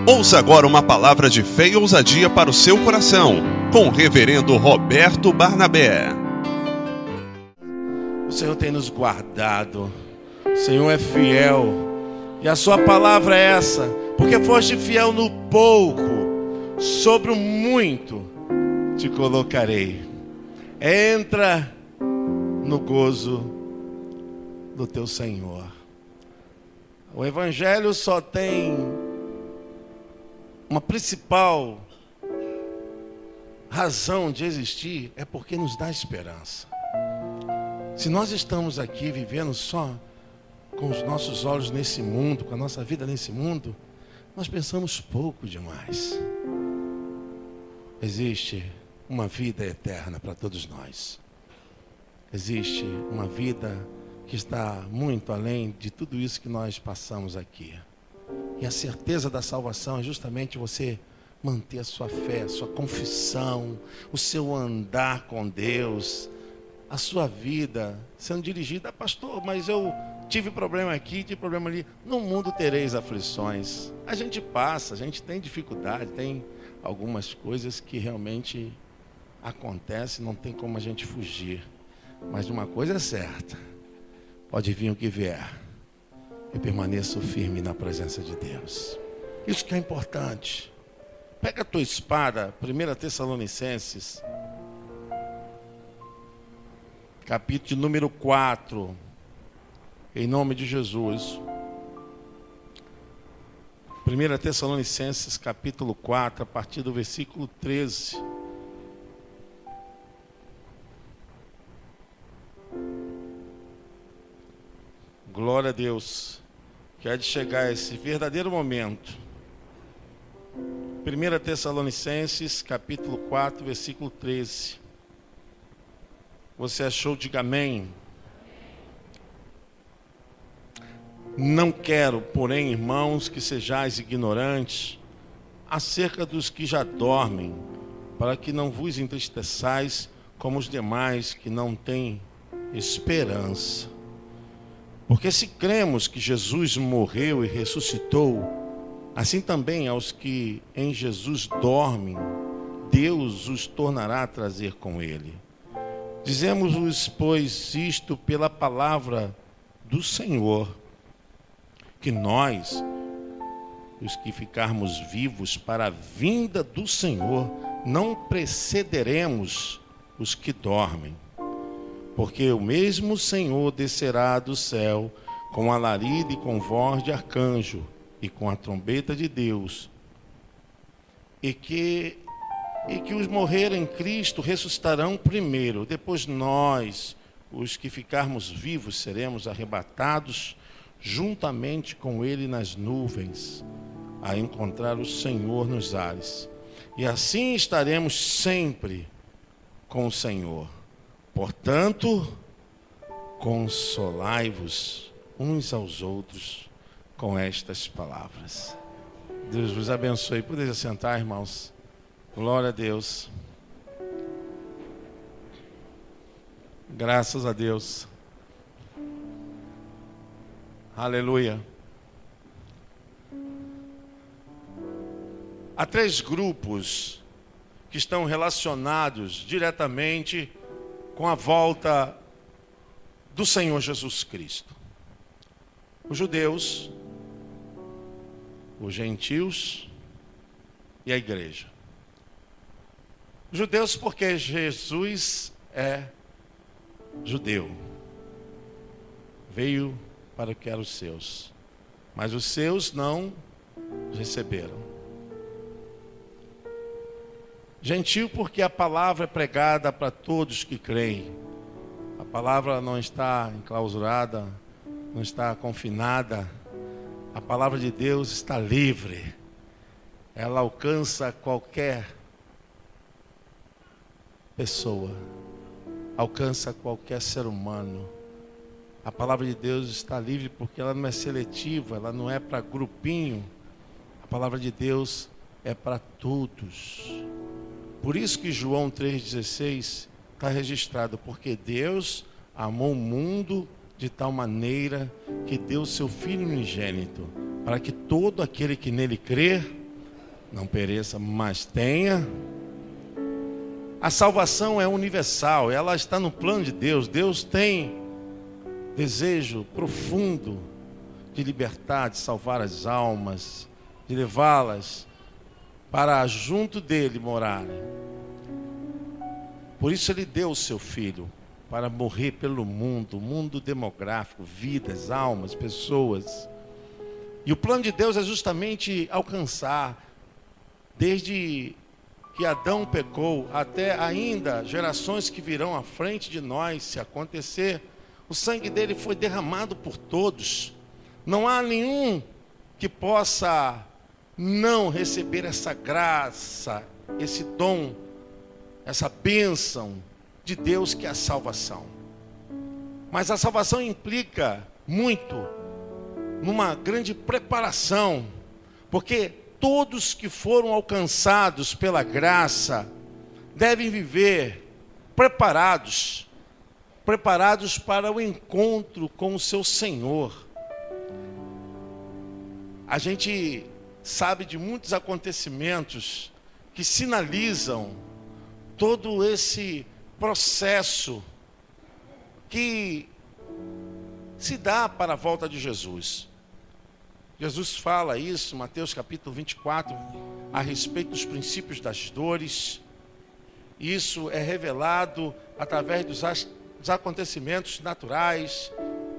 Ouça agora uma palavra de fé e ousadia para o seu coração, com o reverendo Roberto Barnabé. O Senhor tem nos guardado, o Senhor é fiel, e a sua palavra é essa: porque foste fiel no pouco, sobre o muito te colocarei. Entra no gozo do teu Senhor. O Evangelho só tem uma principal razão de existir, é porque nos dá esperança. Se nós estamos aqui vivendo só com os nossos olhos nesse mundo, com a nossa vida nesse mundo, nós pensamos pouco demais. Existe uma vida eterna para todos nós. Existe uma vida que está muito além de tudo isso que nós passamos aqui. E a certeza da salvação é justamente você manter a sua fé, a sua confissão, o seu andar com Deus, a sua vida sendo dirigida: pastor, mas eu tive problema aqui, tive problema ali. No mundo tereis aflições. A gente passa, a gente tem dificuldade, tem algumas coisas que realmente acontecem, não tem como a gente fugir. Mas uma coisa é certa: pode vir o que vier, eu permaneço firme na presença de Deus. Isso que é importante. Pega a tua espada, 1 Tessalonicenses, capítulo de número 4, em nome de Jesus. 1 Tessalonicenses, capítulo 4, a partir do versículo 13. Glória a Deus, que há de chegar esse verdadeiro momento. 1 Tessalonicenses, capítulo 4, versículo 13. Você achou? Diga amém. Não quero, porém, irmãos, que sejais ignorantes acerca dos que já dormem, para que não vos entristeçais como os demais que não têm esperança. Porque se cremos que Jesus morreu e ressuscitou, assim também aos que em Jesus dormem, Deus os tornará a trazer com ele. Dizemos-vos, pois, isto pela palavra do Senhor, que nós, os que ficarmos vivos para a vinda do Senhor, não precederemos os que dormem. Porque o mesmo Senhor descerá do céu com alarido e com voz de arcanjo e com a trombeta de Deus, e que os morreram em Cristo ressuscitarão primeiro. Depois nós, os que ficarmos vivos, seremos arrebatados juntamente com Ele nas nuvens, a encontrar o Senhor nos ares. E assim estaremos sempre com o Senhor. Portanto, consolai-vos uns aos outros com estas palavras. Deus vos abençoe. Podeis assentar, irmãos. Glória a Deus. Graças a Deus. Aleluia. Há 3 grupos que estão relacionados diretamente com a volta do Senhor Jesus Cristo: os judeus, os gentios e a igreja. Os judeus, porque Jesus é judeu, veio para o que eram os seus, mas os seus não receberam. Gentio, porque a palavra é pregada para todos que creem. A palavra não está enclausurada, não está confinada. A palavra de Deus está livre. Ela alcança qualquer pessoa, alcança qualquer ser humano. A palavra de Deus está livre porque ela não é seletiva, ela não é para grupinho. A palavra de Deus é para todos. Por isso que João 3,16 está registrado: porque Deus amou o mundo de tal maneira que deu seu Filho unigênito, para que todo aquele que nele crer não pereça, mas tenha. A salvação é universal, ela está no plano de Deus. Deus tem desejo profundo de libertar, de salvar as almas, de levá-las para junto dele morarem. Por isso ele deu o seu filho para morrer pelo mundo, mundo demográfico, vidas, almas, pessoas. E o plano de Deus é justamente alcançar, desde que Adão pecou, até ainda gerações que virão à frente de nós, se acontecer, o sangue dele foi derramado por todos. Não há nenhum que possa não receber essa graça, esse dom, essa bênção de Deus que é a salvação. Mas a salvação implica muito numa grande preparação, porque todos que foram alcançados pela graça devem viver preparados para o encontro com o seu Senhor. A gente sabe de muitos acontecimentos que sinalizam todo esse processo que se dá para a volta de Jesus. Jesus fala isso, Mateus capítulo 24, a respeito dos princípios das dores. Isso é revelado através dos acontecimentos naturais,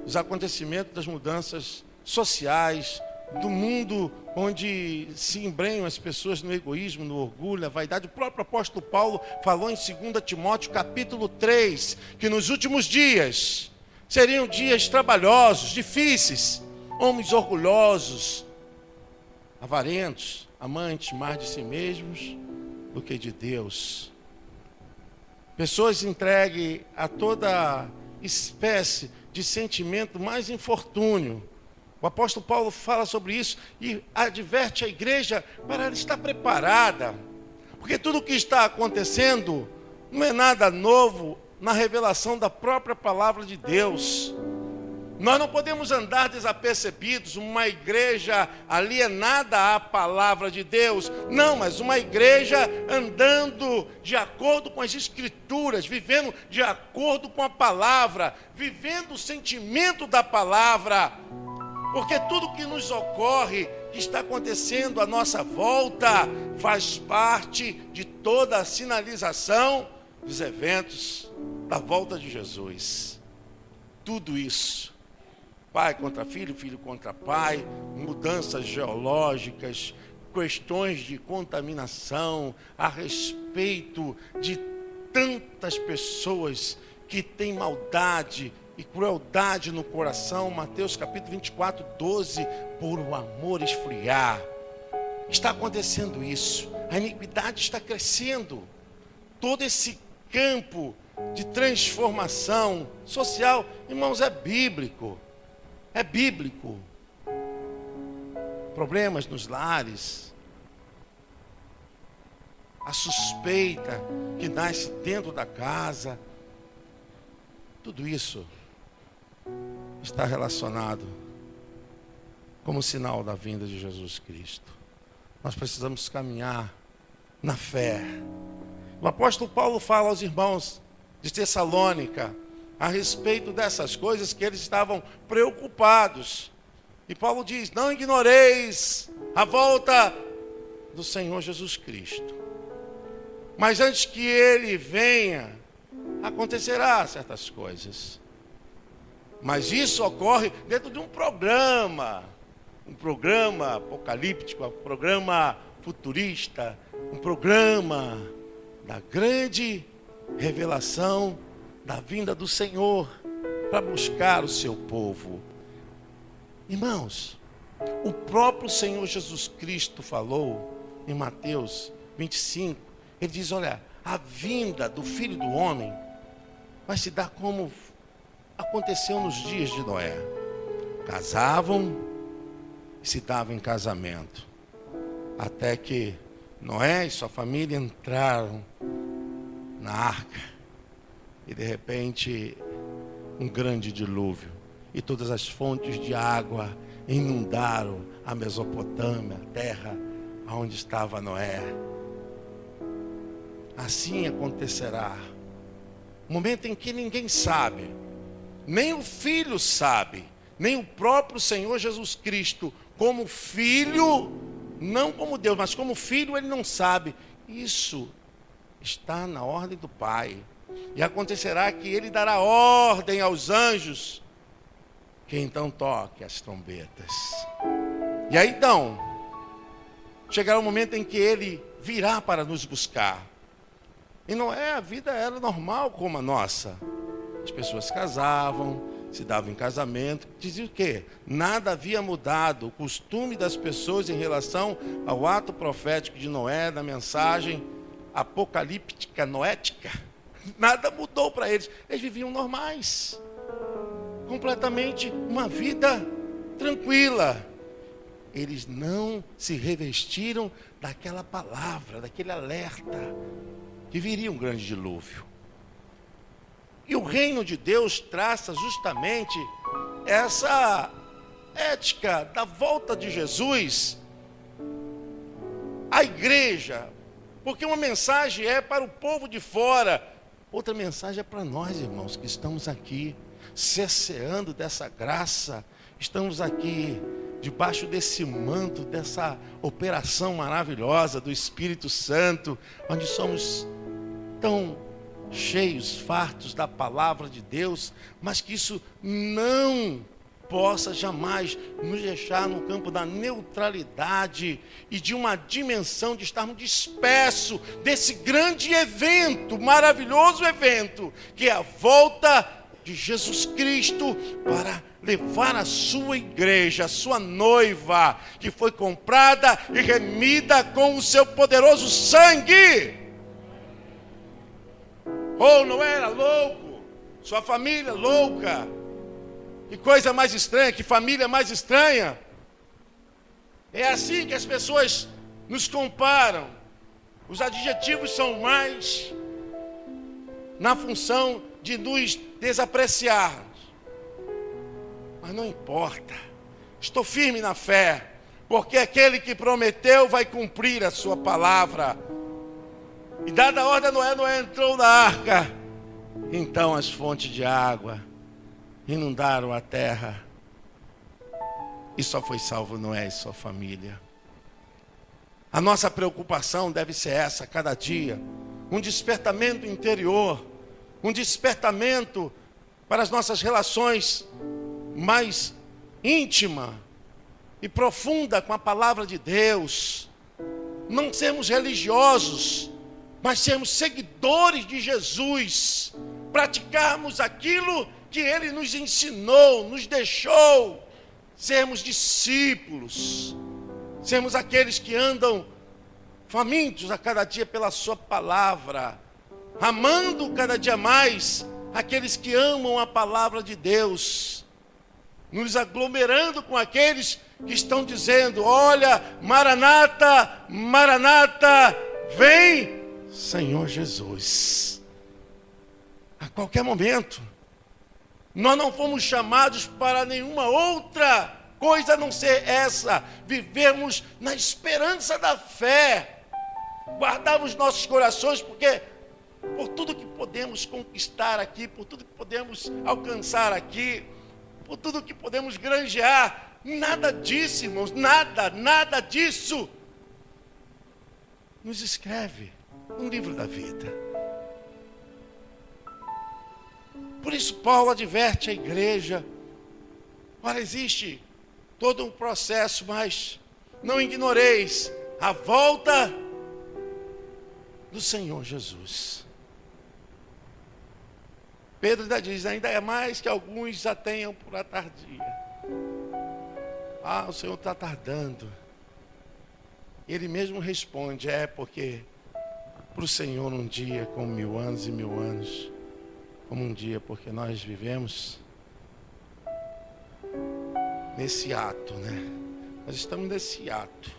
dos acontecimentos das mudanças sociais, do mundo onde se embrenham as pessoas no egoísmo, no orgulho, na vaidade. O próprio apóstolo Paulo falou em 2 Timóteo capítulo 3, que nos últimos dias seriam dias trabalhosos, difíceis, homens orgulhosos, avarentos, amantes mais de si mesmos do que de Deus. Pessoas entregues a toda espécie de sentimento mais infortúnio. O apóstolo Paulo fala sobre isso e adverte a igreja para ela estar preparada, porque tudo o que está acontecendo não é nada novo na revelação da própria palavra de Deus. Nós não podemos andar desapercebidos, uma igreja alienada à palavra de Deus. Não, mas uma igreja andando de acordo com as Escrituras, vivendo de acordo com a palavra, vivendo o sentimento da palavra. Porque tudo que nos ocorre, que está acontecendo à nossa volta, faz parte de toda a sinalização dos eventos da volta de Jesus. Tudo isso. Pai contra filho, filho contra pai, mudanças geológicas, questões de contaminação, a respeito de tantas pessoas que têm maldade e crueldade no coração. Mateus capítulo 24, 12, por o amor esfriar. Está acontecendo isso, a iniquidade está crescendo, todo esse campo de transformação social, irmãos, é bíblico. É bíblico. Problemas nos lares, a suspeita que nasce dentro da casa, tudo isso está relacionado como sinal da vinda de Jesus Cristo. Nós precisamos caminhar na fé. O apóstolo Paulo fala aos irmãos de Tessalônica a respeito dessas coisas que eles estavam preocupados. E Paulo diz: não ignoreis a volta do Senhor Jesus Cristo. Mas antes que ele venha, acontecerá certas coisas. Mas isso ocorre dentro de um programa apocalíptico, um programa futurista, um programa da grande revelação da vinda do Senhor para buscar o seu povo. Irmãos, o próprio Senhor Jesus Cristo falou em Mateus 25, ele diz: olha, a vinda do Filho do Homem vai se dar como aconteceu nos dias de Noé. Casavam e se davam em casamento, até que Noé e sua família entraram na arca. E de repente, um grande dilúvio. E todas as fontes de água inundaram a Mesopotâmia, a terra aonde estava Noé. Assim acontecerá. Um momento em que ninguém sabe, nem o Filho sabe, nem o próprio Senhor Jesus Cristo, como Filho, não como Deus, mas como Filho, Ele não sabe. Isso está na ordem do Pai. E acontecerá que Ele dará ordem aos anjos, que então toque as trombetas. E aí então, chegará o momento em que Ele virá para nos buscar. E não é, a vida era normal como a nossa. As pessoas casavam, se davam em casamento. Dizia o quê? Nada havia mudado. O costume das pessoas em relação ao ato profético de Noé, da mensagem apocalíptica, noética, nada mudou para eles. Eles viviam normais. Completamente uma vida tranquila. Eles não se revestiram daquela palavra, daquele alerta, que viria um grande dilúvio. E o reino de Deus traça justamente essa ética da volta de Jesus à igreja. Porque uma mensagem é para o povo de fora, outra mensagem é para nós, irmãos, que estamos aqui, cesseando dessa graça, estamos aqui debaixo desse manto, dessa operação maravilhosa do Espírito Santo, onde somos tão cheios, fartos da palavra de Deus, mas que isso não possa jamais nos deixar no campo da neutralidade e de uma dimensão de estarmos dispersos desse grande evento, maravilhoso evento, que é a volta de Jesus Cristo para levar a sua igreja, a sua noiva, que foi comprada e remida com o seu poderoso sangue. Oh, não era louco? Sua família louca? Que coisa mais estranha, que família mais estranha. É assim que as pessoas nos comparam. Os adjetivos são mais na função de nos desapreciar. Mas não importa. Estou firme na fé, porque aquele que prometeu vai cumprir a sua palavra. E dada a ordem a Noé, Noé entrou na arca. Então as fontes de água inundaram a terra. E só foi salvo Noé e sua família. A nossa preocupação deve ser essa, cada dia. Um despertamento interior. Um despertamento para as nossas relações mais íntima e profunda com a palavra de Deus. Não sermos religiosos, mas sermos seguidores de Jesus, praticarmos aquilo que Ele nos ensinou, nos deixou, sermos discípulos, sermos aqueles que andam famintos a cada dia pela sua palavra, amando cada dia mais aqueles que amam a palavra de Deus, nos aglomerando com aqueles que estão dizendo: olha, Maranata, Maranata, vem Senhor Jesus. A qualquer momento, nós não fomos chamados para nenhuma outra coisa a não ser essa, vivermos na esperança da fé, guardarmos nossos corações, porque por tudo que podemos conquistar aqui, por tudo que podemos alcançar aqui, por tudo que podemos granjear, nada disso, irmãos, nada disso nos escreve no livro da vida. Por isso Paulo adverte a igreja: olha, existe todo um processo, mas não ignoreis a volta do Senhor Jesus. Pedro ainda diz: ainda é mais que alguns já tenham por atardia. Ah, o Senhor está tardando. Ele mesmo responde: é porque para o Senhor um dia como 1000 anos e 1000 anos, como um dia, porque nós vivemos nesse ato, né? Nós estamos nesse ato,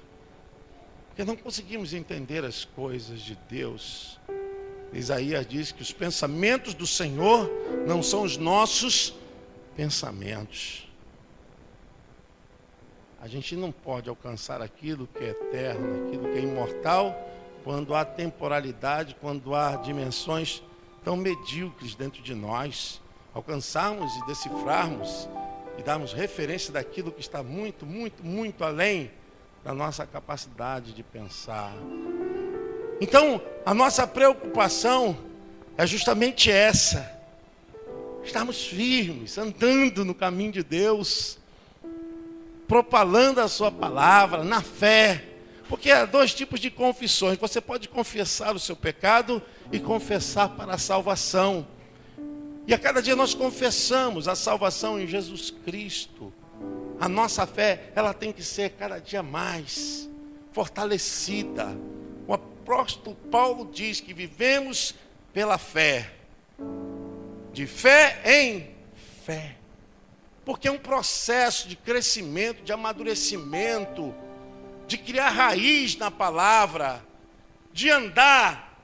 porque não conseguimos entender as coisas de Deus. Isaías diz que os pensamentos do Senhor não são os nossos pensamentos. A gente não pode alcançar aquilo que é eterno, aquilo que é imortal, quando há temporalidade, quando há dimensões tão medíocres dentro de nós. Alcançarmos e decifrarmos e darmos referência daquilo que está muito, muito, muito além da nossa capacidade de pensar. Então, a nossa preocupação é justamente essa: estarmos firmes, andando no caminho de Deus, propalando a sua palavra, na fé. Porque há dois tipos de confissões. Você pode confessar o seu pecado e confessar para a salvação. E a cada dia nós confessamos a salvação em Jesus Cristo. A nossa fé, ela tem que ser cada dia mais fortalecida. O apóstolo Paulo diz que vivemos pela fé. De fé em fé. Porque é um processo de crescimento, de amadurecimento, de criar raiz na palavra, de andar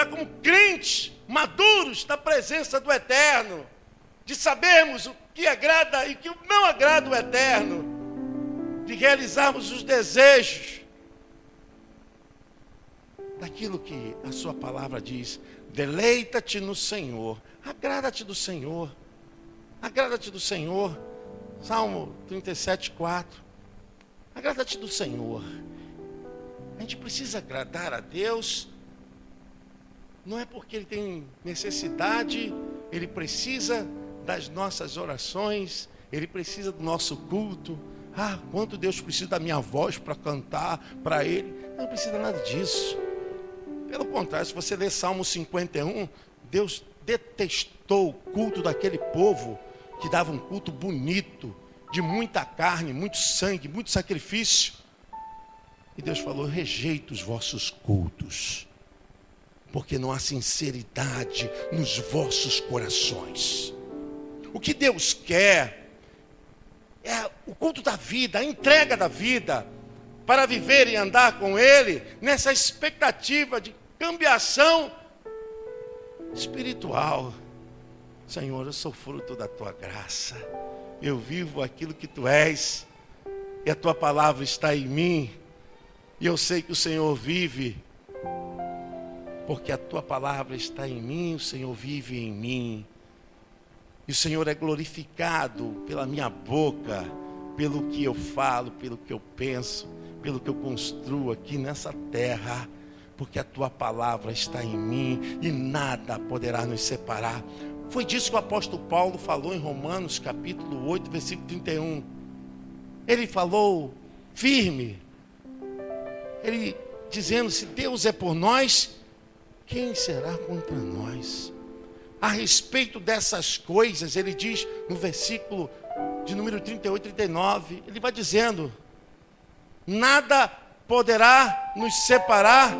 como crentes maduros na presença do Eterno, de sabermos o que agrada e o que não agrada o Eterno, de realizarmos os desejos daquilo que a sua palavra diz. Deleita-te no Senhor, agrada-te do Senhor, agrada-te do Senhor. Salmo 37:4. Agrada-te do Senhor. A gente precisa agradar a Deus, não é porque Ele tem necessidade, Ele precisa das nossas orações, Ele precisa do nosso culto. Ah, quanto Deus precisa da minha voz para cantar para Ele. Não precisa nada disso. Pelo contrário, se você ler Salmo 51, Deus detestou o culto daquele povo que dava um culto bonito, de muita carne, muito sangue, muito sacrifício. E Deus falou: rejeito os vossos cultos, porque não há sinceridade nos vossos corações. O que Deus quer é o culto da vida, a entrega da vida, para viver e andar com Ele, nessa expectativa de cambiação espiritual. Senhor, eu sou fruto da Tua graça, eu vivo aquilo que Tu és, e a Tua palavra está em mim, e eu sei que o Senhor vive, porque a Tua palavra está em mim, o Senhor vive em mim, e o Senhor é glorificado pela minha boca, pelo que eu falo, pelo que eu penso, pelo que eu construo aqui nessa terra, porque a Tua palavra está em mim, e nada poderá nos separar. Foi disso que o apóstolo Paulo falou em Romanos capítulo 8, versículo 31. Ele falou firme, ele dizendo: se Deus é por nós, quem será contra nós? A respeito dessas coisas, ele diz no versículo de número 38, 39, ele vai dizendo: nada poderá nos separar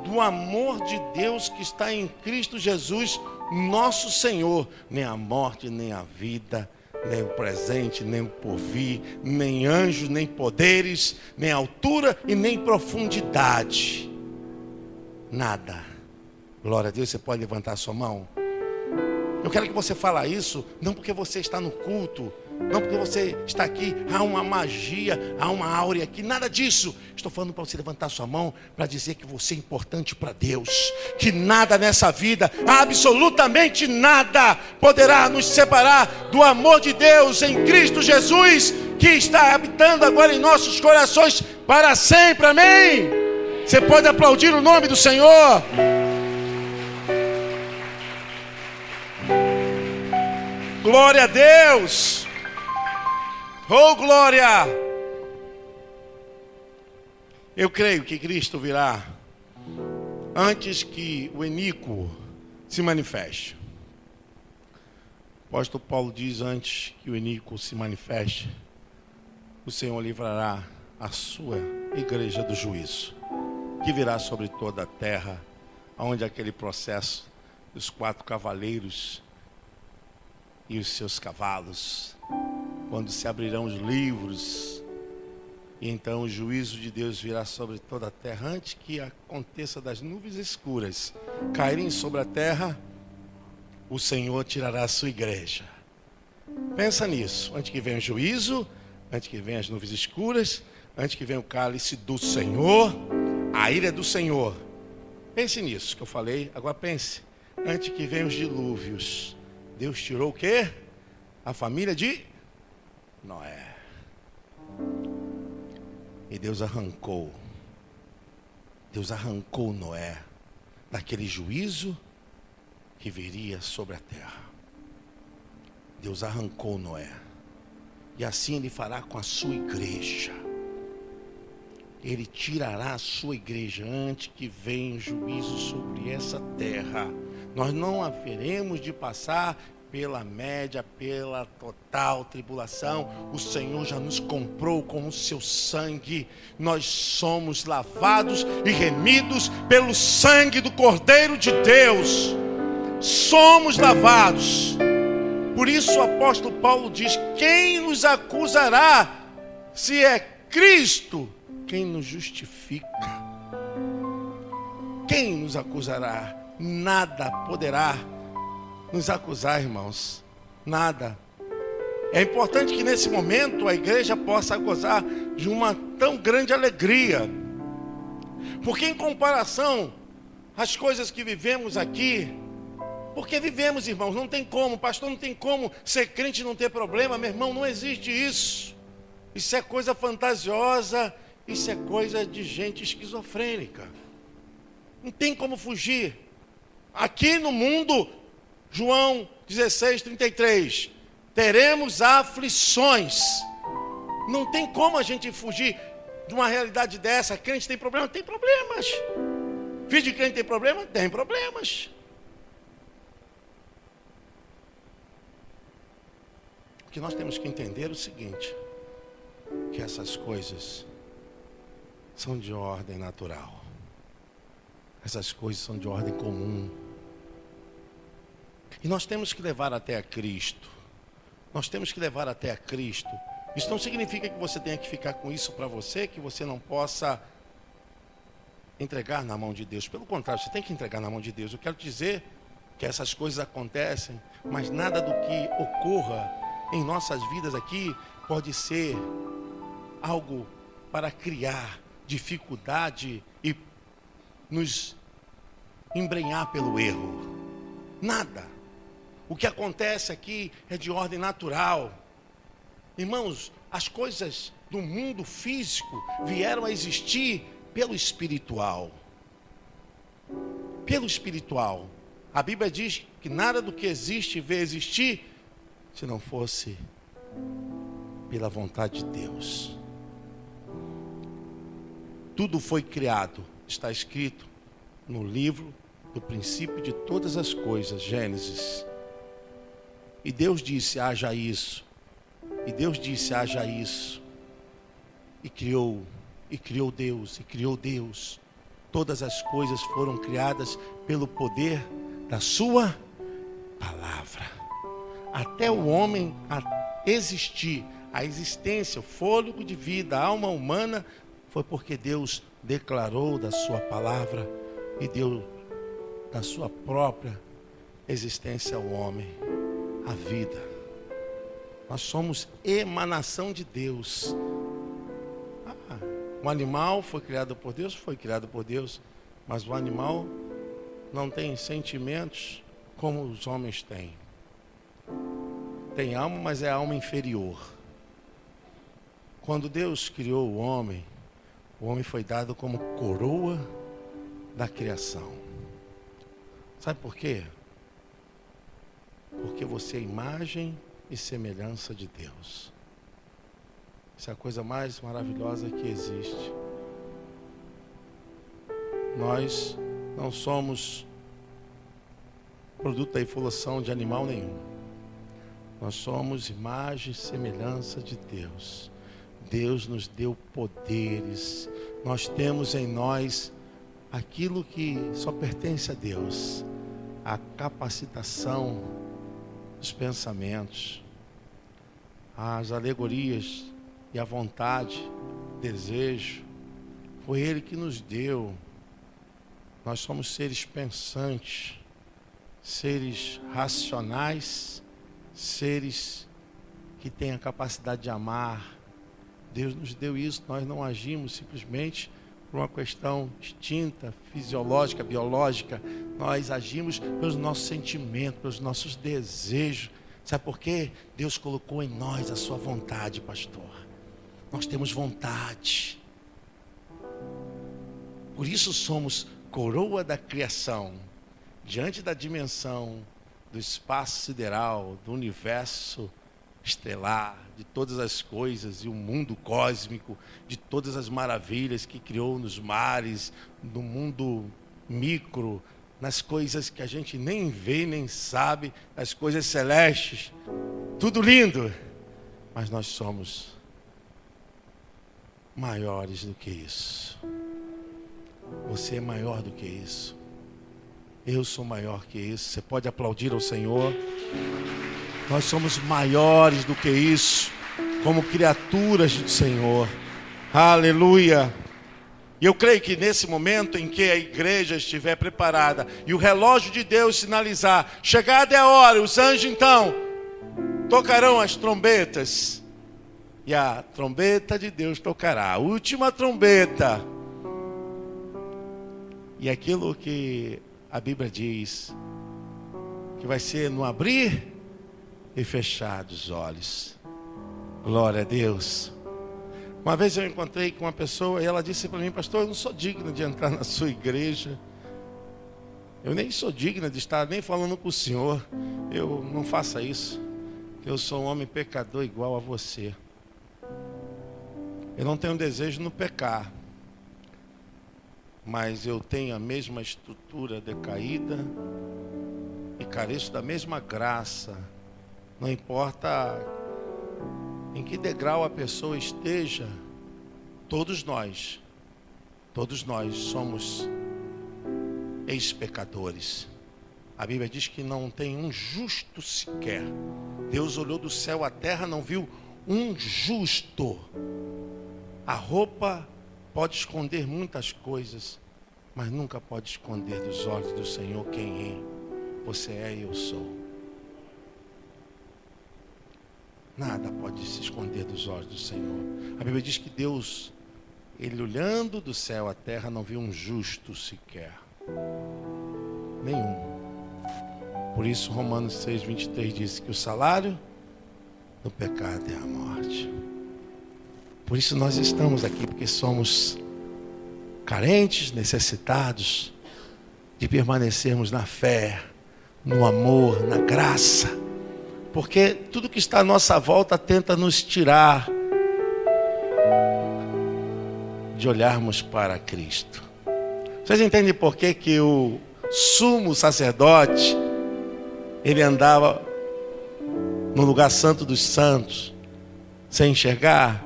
do amor de Deus que está em Cristo Jesus, nosso Senhor. Nem a morte, nem a vida, nem o presente, nem o porvir, nem anjos, nem poderes, nem altura e nem profundidade. Nada. Glória a Deus. Você pode levantar a sua mão? Eu quero que você fale isso, não porque você está no culto, não porque você está aqui, há uma magia, há uma áurea aqui, nada disso. Estou falando para você levantar sua mão, para dizer que você é importante para Deus, que nada nessa vida, absolutamente nada, poderá nos separar do amor de Deus em Cristo Jesus, que está habitando agora em nossos corações para sempre, amém? Você pode aplaudir o nome do Senhor. Glória a Deus. Oh, glória! Eu creio que Cristo virá antes que o iníquo se manifeste. O apóstolo Paulo diz: antes que o iníquo se manifeste, o Senhor livrará a sua igreja do juízo, que virá sobre toda a terra, onde aquele processo dos 4 cavaleiros e os seus cavalos, quando se abrirão os livros, e então o juízo de Deus virá sobre toda a terra, antes que aconteça das nuvens escuras caírem sobre a terra, o Senhor tirará a sua igreja. Pensa nisso, antes que venha o juízo, antes que venham as nuvens escuras, antes que venha o cálice do Senhor, a ira do Senhor. Pense nisso que eu falei, agora pense. Antes que venham os dilúvios, Deus tirou o quê? A família de Noé. E Deus arrancou Noé daquele juízo que viria sobre a terra. Deus arrancou Noé. E assim Ele fará com a sua igreja. Ele tirará a sua igreja antes que venha juízo sobre essa terra. Nós não haveremos de passar pela média, pela total tribulação. O Senhor já nos comprou com o seu sangue. Nós somos lavados e remidos pelo sangue do Cordeiro de Deus. Somos lavados. Por isso o apóstolo Paulo diz: quem nos acusará, se é Cristo quem nos justifica? Quem nos acusará? Nada poderá nos acusar, irmãos. Nada. É importante que nesse momento a igreja possa gozar de uma tão grande alegria. Porque em comparação às coisas que vivemos aqui, porque vivemos, irmãos, não tem como, pastor, não tem como ser crente e não ter problema, meu irmão, não existe isso. Isso é coisa fantasiosa, isso é coisa de gente esquizofrênica. Não tem como fugir. Aqui no mundo, João 16:33, teremos aflições. Não tem como a gente fugir de uma realidade dessa. Crente tem problema? Tem problemas. Filho de crente tem problema? Tem problemas. O que nós temos que entender é o seguinte: que essas coisas são de ordem natural. Essas coisas são de ordem comum. E nós temos que levar até a Cristo. Nós temos que levar até a Cristo. Isso não significa que você tenha que ficar com isso para você, que você não possa entregar na mão de Deus. Pelo contrário, você tem que entregar na mão de Deus. Eu quero dizer que essas coisas acontecem, mas nada do que ocorra em nossas vidas aqui pode ser algo para criar dificuldade e nos embrenhar pelo erro. Nada. O que acontece aqui é de ordem natural. Irmãos, as coisas do mundo físico vieram a existir pelo espiritual. Pelo espiritual. A Bíblia diz que nada do que existe veio existir se não fosse pela vontade de Deus. Tudo foi criado, está escrito no livro do princípio de todas as coisas, Gênesis. E Deus disse: haja isso. E Deus disse: haja isso. E criou Deus. Todas as coisas foram criadas pelo poder da sua palavra. Até o homem existir, a existência, o fôlego de vida, a alma humana, foi porque Deus declarou da sua palavra e deu da sua própria existência ao homem a vida. Nós somos emanação de Deus. Um animal foi criado por Deus? Foi criado por Deus. Mas o animal não tem sentimentos como os homens têm. Tem alma, mas é alma inferior. Quando Deus criou o homem foi dado como coroa da criação. Sabe por quê? Porque você é imagem e semelhança de Deus. Isso é a coisa mais maravilhosa que existe. Nós não somos produto da evolução de animal nenhum. Nós somos imagem e semelhança de Deus. Deus nos deu poderes. Nós temos em nós aquilo que só pertence a Deus. A capacitação dos pensamentos, as alegorias e a vontade, o desejo. Foi Ele que nos deu. Nós somos seres pensantes, seres racionais, seres que têm a capacidade de amar, Deus nos deu isso, nós não agimos simplesmente por uma questão distinta, fisiológica, biológica. Nós agimos pelos nossos sentimentos, pelos nossos desejos. Sabe por quê? Deus colocou em nós a sua vontade, pastor. Nós temos vontade. Por isso somos coroa da criação, diante da dimensão do espaço sideral, do universo estelar, de todas as coisas e o mundo cósmico, de todas as maravilhas que criou nos mares, no mundo micro, nas coisas que a gente nem vê, nem sabe, as coisas celestes, tudo lindo, mas nós somos maiores do que isso. Você é maior do que isso. Eu sou maior que isso. Você pode aplaudir ao Senhor. Nós somos maiores do que isso, como criaturas do Senhor. Aleluia. E eu creio que nesse momento em que a igreja estiver preparada e o relógio de Deus sinalizar, chegada é a hora, os anjos então tocarão as trombetas. E a trombeta de Deus tocará, a última trombeta. E aquilo que a Bíblia diz, que vai ser no abrir e fechar dos olhos. Glória a Deus. Uma vez eu encontrei com uma pessoa e ela disse para mim: pastor, eu não sou digna de entrar na sua igreja. Eu nem sou digna de estar nem falando com o senhor. Eu não faça isso. Eu sou um homem pecador igual a você. Eu não tenho desejo no pecar, mas eu tenho a mesma estrutura decaída e careço da mesma graça. Não importa em que degrau a pessoa esteja, todos nós somos ex-pecadores. A Bíblia diz que não tem um justo sequer. Deus olhou do céu à terra, não viu um justo. A roupa pode esconder muitas coisas, mas nunca pode esconder dos olhos do Senhor quem você é e eu sou. Nada pode se esconder dos olhos do Senhor. A Bíblia diz que Deus, Ele olhando do céu à terra, não viu um justo sequer. Nenhum. Por isso Romanos 6:23 diz que o salário do pecado é a morte. Por isso nós estamos aqui, porque somos carentes, necessitados de permanecermos na fé, no amor, na graça. Porque tudo que está à nossa volta tenta nos tirar de olharmos para Cristo. Vocês entendem por que o sumo sacerdote, ele andava no lugar santo dos santos, sem enxergar?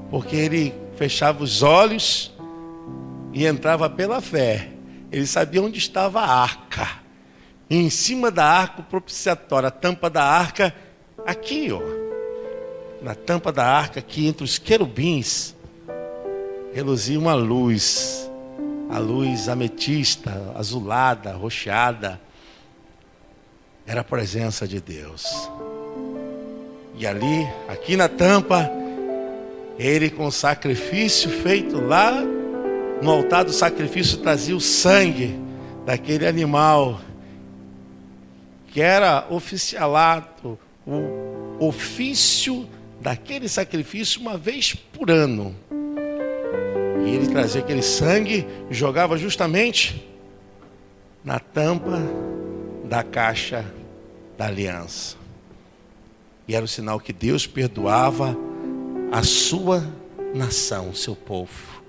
Porque ele fechava os olhos e entrava pela fé. Ele sabia onde estava a arca. E em cima da arca, o propiciatório, a tampa da arca, aqui, ó. Na tampa da arca, aqui entre os querubins, reluzia uma luz. A luz ametista, azulada, roxeada. Era a presença de Deus. E ali, aqui na tampa, ele com o sacrifício feito lá no altar do sacrifício, trazia o sangue daquele animal, que era oficialado, o ofício daquele sacrifício uma vez por ano. E ele trazia aquele sangue e jogava justamente na tampa da caixa da aliança. E era o sinal que Deus perdoava a sua nação, o seu povo.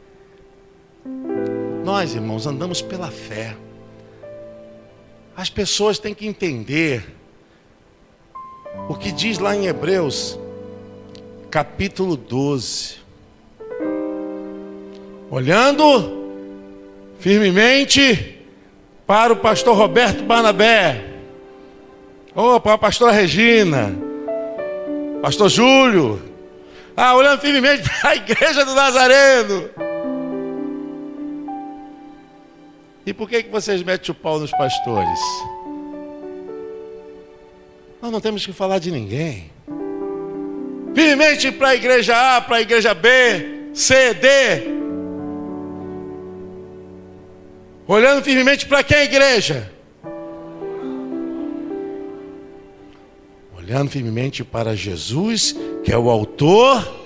Nós, irmãos, andamos pela fé. As pessoas têm que entender o que diz lá em Hebreus, capítulo 12. Olhando firmemente para o pastor Roberto Barnabé, para a pastora Regina, pastor Júlio, olhando firmemente para a igreja do Nazareno. E por que vocês metem o pau nos pastores? Nós não temos que falar de ninguém. firmemente para a igreja A, para a igreja B, C, D. Olhando firmemente para quem, igreja? Olhando firmemente para Jesus, que é o autor.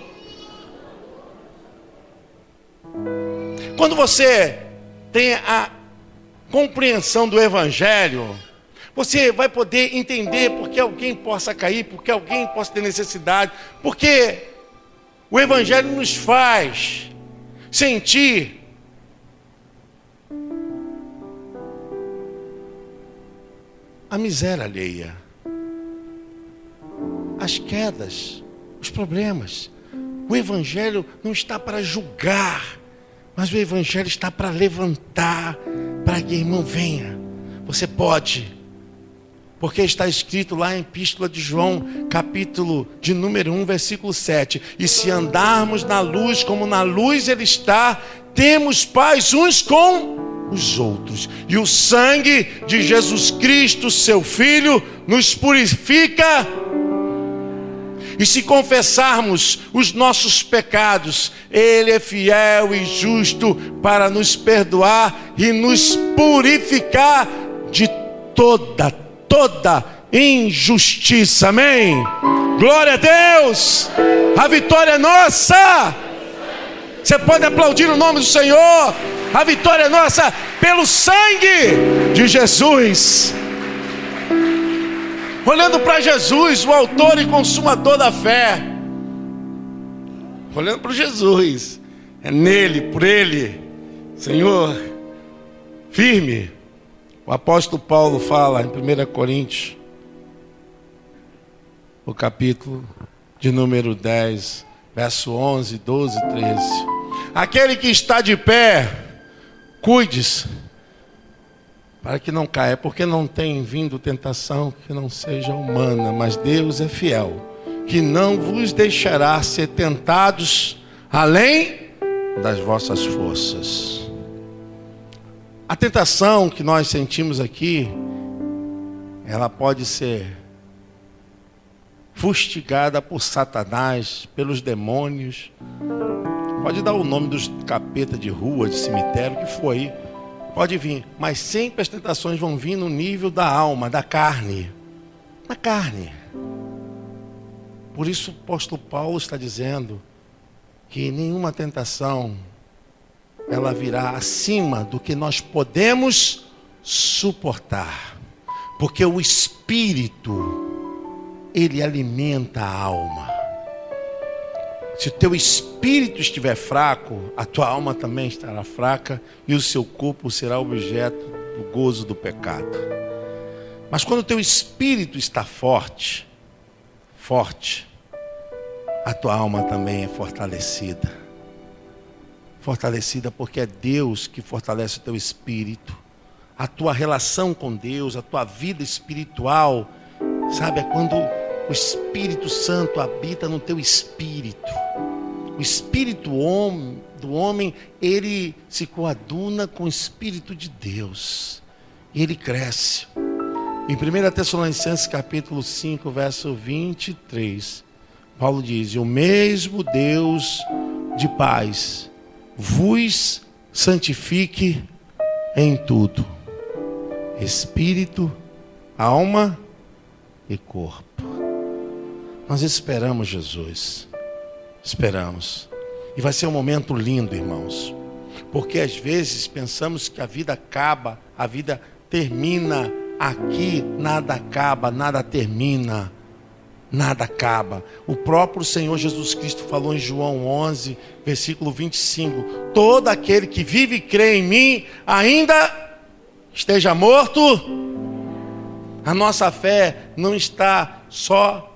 Quando você tem a compreensão do Evangelho, você vai poder entender porque alguém possa cair, porque alguém possa ter necessidade, porque o Evangelho nos faz sentir a miséria alheia, as quedas, os problemas. O Evangelho não está para julgar, mas o Evangelho está para levantar, para que, irmão, venha, você pode, porque está escrito lá em Epístola de João, capítulo de número 1, versículo 7, e se andarmos na luz, como na luz Ele está, temos paz uns com os outros, e o sangue de Jesus Cristo, seu Filho, nos purifica. E se confessarmos os nossos pecados, Ele é fiel e justo para nos perdoar e nos purificar de toda injustiça. Amém? Glória a Deus! A vitória é nossa! Você pode aplaudir o nome do Senhor. A vitória é nossa pelo sangue de Jesus. Olhando para Jesus, o autor e consumador da fé. Olhando para Jesus. É nele, por ele. Senhor, firme. O apóstolo Paulo fala em 1 Coríntios, o capítulo de número 10, verso 11, 12, 13. Aquele que está de pé, cuide-se, para que não caia, porque não tem vindo tentação que não seja humana, mas Deus é fiel, que não vos deixará ser tentados além das vossas forças. A tentação que nós sentimos aqui, ela pode ser fustigada por Satanás, pelos demônios, pode dar o nome dos capeta de rua, de cemitério, que for aí. Pode vir, mas sempre as tentações vão vir no nível da alma, da carne. Na carne. Por isso o apóstolo Paulo está dizendo que nenhuma tentação ela virá acima do que nós podemos suportar. Porque o Espírito, ele alimenta a alma. Se o teu espírito estiver fraco, a tua alma também estará fraca e o seu corpo será objeto do gozo do pecado. Mas quando o teu espírito está forte, a tua alma também é fortalecida. Fortalecida porque é Deus que fortalece o teu espírito. A tua relação com Deus, a tua vida espiritual, sabe, é quando o Espírito Santo habita no teu espírito. O espírito do homem, ele se coaduna com o Espírito de Deus. E ele cresce. Em 1 Tessalonicenses capítulo 5, verso 23, Paulo diz: o mesmo Deus de paz vos santifique em tudo, espírito, alma e corpo. Nós esperamos Jesus. Esperamos. E vai ser um momento lindo, irmãos. Porque às vezes pensamos que a vida acaba, a vida termina aqui. Nada acaba, nada termina. Nada acaba. O próprio Senhor Jesus Cristo falou em João 11, versículo 25. Todo aquele que vive e crê em mim, ainda esteja morto. A nossa fé não está só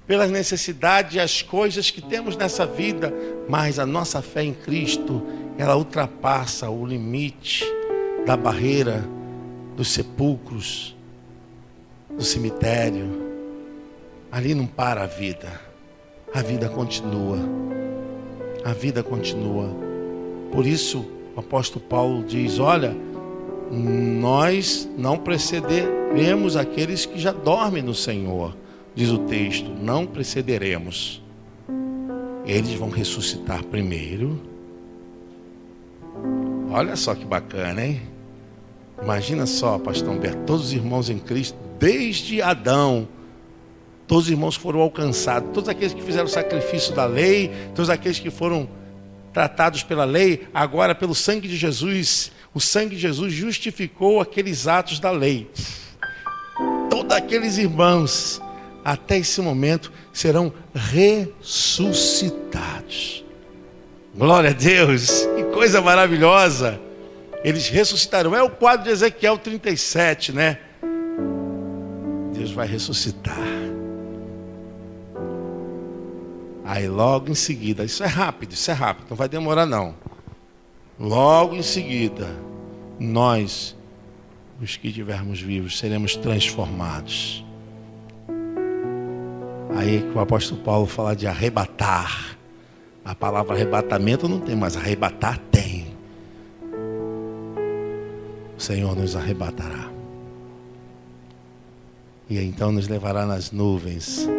pelas necessidades e as coisas que temos nessa vida, mas a nossa fé em Cristo, ela ultrapassa o limite da barreira dos sepulcros, do cemitério. Ali não para a vida continua, a vida continua. Por isso o apóstolo Paulo diz: olha, nós não precederemos aqueles que já dormem no Senhor. Diz o texto, não precederemos. eles vão ressuscitar primeiro. Olha só que bacana, hein? Imagina só, pastor Humberto, todos os irmãos em Cristo, desde Adão, todos os irmãos foram alcançados, todos aqueles que fizeram o sacrifício da lei, todos aqueles que foram tratados pela lei, agora pelo sangue de Jesus, o sangue de Jesus justificou aqueles atos da lei. Todos aqueles irmãos, até esse momento, serão ressuscitados. Glória a Deus, que coisa maravilhosa. Eles ressuscitarão. É o quadro de Ezequiel 37, né? Deus vai ressuscitar. Aí logo em seguida, isso é rápido, não vai demorar não. Logo em seguida, nós, os que estivermos vivos, seremos transformados. Aí que o apóstolo Paulo fala de arrebatar. A palavra arrebatamento não tem, mas arrebatar tem. O Senhor nos arrebatará. E então nos levará nas nuvens.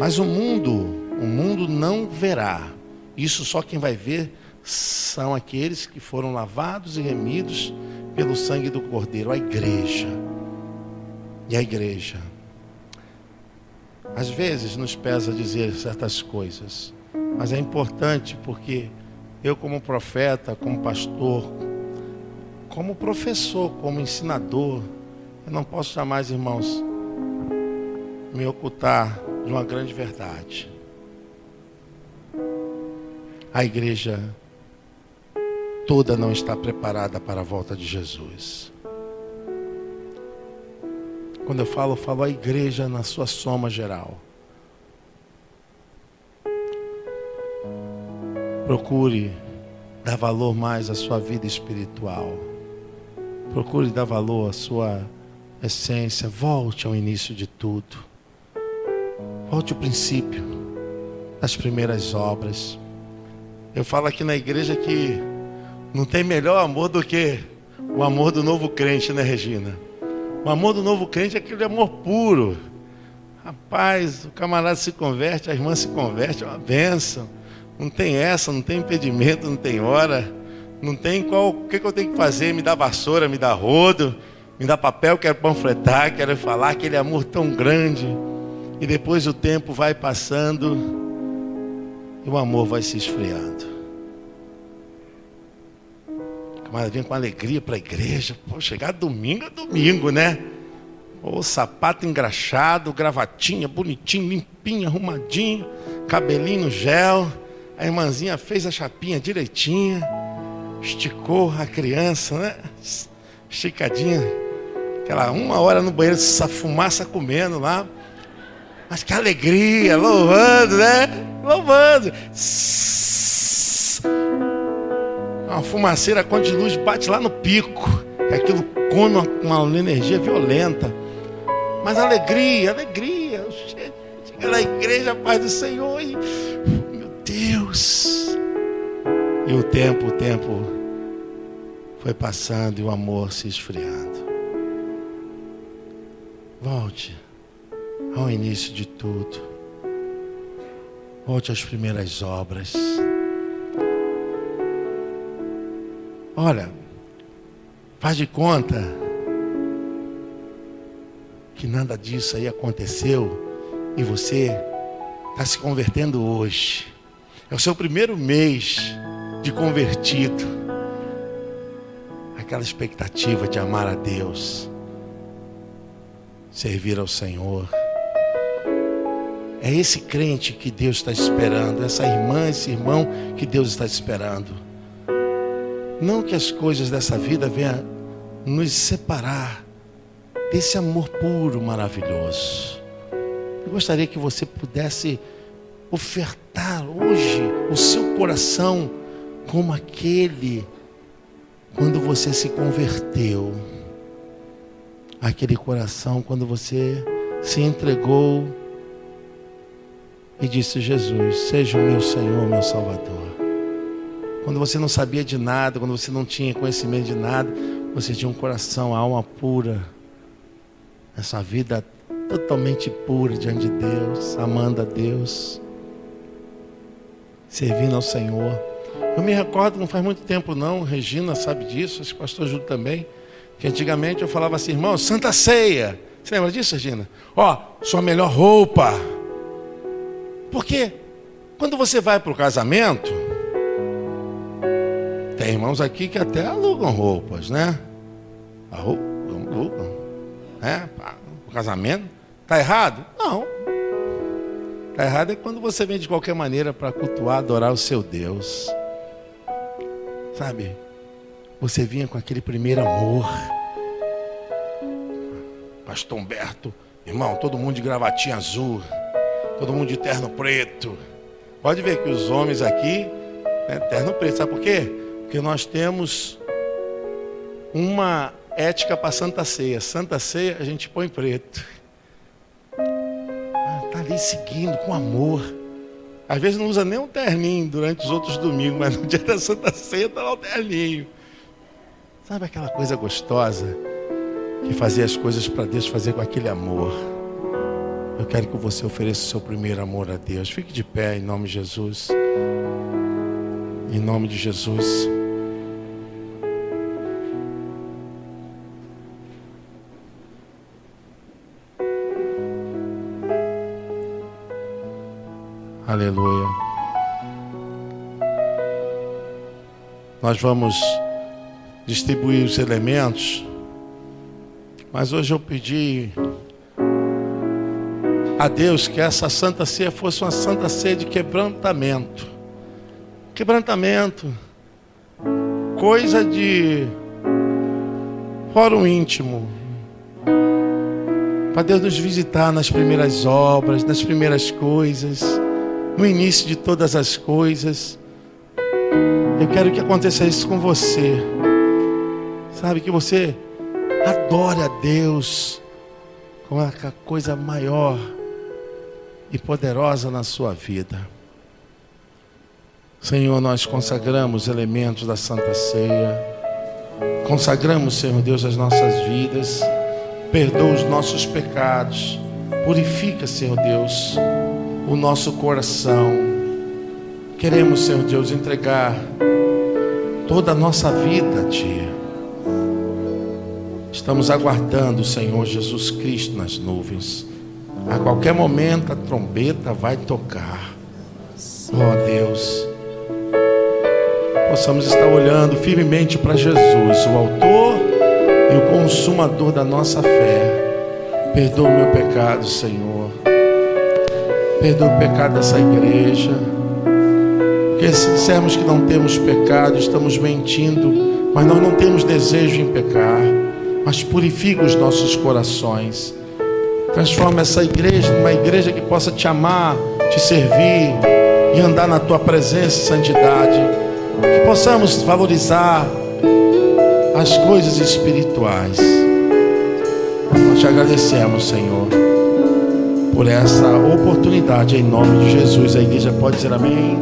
Mas o mundo não verá. Isso só quem vai ver são aqueles que foram lavados e remidos pelo sangue do Cordeiro, a igreja. E a igreja, às vezes nos pesa dizer certas coisas, mas é importante porque eu, como profeta, como pastor, como professor, como ensinador, eu não posso jamais, irmãos, me ocultar de uma grande verdade. A igreja toda não está preparada para a volta de Jesus. Quando eu falo a igreja na sua soma geral. Procure dar valor mais à sua vida espiritual. Procure dar valor à sua essência. Volte ao início de tudo. Volte ao princípio das primeiras obras. Eu falo aqui na igreja que não tem melhor amor do que o amor do novo crente, né, Regina? O amor do novo crente é aquele amor puro. Rapaz, o camarada se converte, a irmã se converte, é uma bênção. Não tem essa, não tem impedimento, não tem hora. Não tem o que eu tenho que fazer, me dá vassoura, me dá rodo, me dá papel, quero panfletar, quero falar, aquele amor tão grande. E depois o tempo vai passando e o amor vai se esfriando. O camarada vem com alegria para a igreja. Pô, chegar domingo é domingo, né? O sapato engraxado, gravatinha, bonitinho, limpinho, arrumadinho, cabelinho no gel. A irmãzinha fez a chapinha direitinha, esticou a criança, né? Esticadinha. Aquela 1 hora no banheiro, essa fumaça comendo lá. Mas que alegria, louvando, né? Louvando. Uma fumaceira quando de luz bate lá no pico. E aquilo come uma energia violenta. Mas alegria. Chega na igreja, a paz do Senhor. E, meu Deus. E o tempo foi passando e o amor se esfriando. Volte ao início de tudo. Volte às primeiras obras. Olha, faz de conta que nada disso aí aconteceu e você está se convertendo hoje. É o seu primeiro mês de convertido. Aquela expectativa de amar a Deus, servir ao Senhor. É esse crente que Deus está esperando, essa irmã, esse irmão que Deus está esperando. Não que as coisas dessa vida venham nos separar desse amor puro, maravilhoso. Eu gostaria que você pudesse ofertar hoje o seu coração como aquele quando você se converteu. Aquele coração quando você se entregou e disse: Jesus, seja o meu Senhor, meu Salvador. Quando você não sabia de nada, quando você não tinha conhecimento de nada, você tinha um coração, a alma pura, essa vida totalmente pura diante de Deus, amando a Deus. servindo ao Senhor. Eu me recordo, não faz muito tempo não, Regina sabe disso, acho que o pastor Júlio também, que antigamente eu falava assim, irmão, Santa Ceia. Você lembra disso, Regina? Sua melhor roupa. Porque quando você vai para o casamento, tem irmãos aqui que até alugam roupas, né? Alugam. O casamento. Está errado? Não. Está errado é quando você vem de qualquer maneira para cultuar, adorar o seu Deus. Sabe? Você vinha com aquele primeiro amor. Pastor Humberto, irmão, todo mundo de gravatinha azul, todo mundo de terno preto. Pode ver que os homens aqui, né, terno preto, sabe por quê? Porque nós temos uma ética para Santa Ceia. Santa Ceia a gente põe preto. Está ali seguindo com amor. Às vezes não usa nem um terninho durante os outros domingos, mas no dia da Santa Ceia está lá o terninho. Sabe aquela coisa gostosa? Que fazer as coisas para Deus, fazer com aquele amor. Eu quero que você ofereça o seu primeiro amor a Deus. Fique de pé em nome de Jesus. Em nome de Jesus. Aleluia. Nós vamos distribuir os elementos, mas hoje eu pedi a Deus que essa Santa Ceia fosse uma Santa Ceia de quebrantamento. Quebrantamento, coisa de fórum íntimo, para Deus nos visitar nas primeiras obras, nas primeiras coisas, no início de todas as coisas. Eu quero que aconteça isso com você. Sabe, que você adore a Deus com a coisa maior e poderosa na sua vida. Senhor, nós consagramos elementos da Santa Ceia. Consagramos, Senhor Deus, as nossas vidas. Perdoa os nossos pecados. Purifica, Senhor Deus, o nosso coração. Queremos, Senhor Deus, entregar toda a nossa vida a Ti. Estamos aguardando o Senhor Jesus Cristo nas nuvens. A qualquer momento a trombeta vai tocar. Oh Deus, possamos estar olhando firmemente para Jesus, o autor e o consumador da nossa fé. Perdoa o meu pecado, Senhor. Perdoa o pecado dessa igreja. Porque se dissermos que não temos pecado, estamos mentindo. Mas nós não temos desejo em pecar. Mas purifica os nossos corações. Transforma essa igreja numa igreja que possa te amar, te servir e andar na tua presença e santidade. Que possamos valorizar as coisas espirituais. Nós te agradecemos, Senhor, por essa oportunidade. Em nome de Jesus, a igreja pode dizer amém.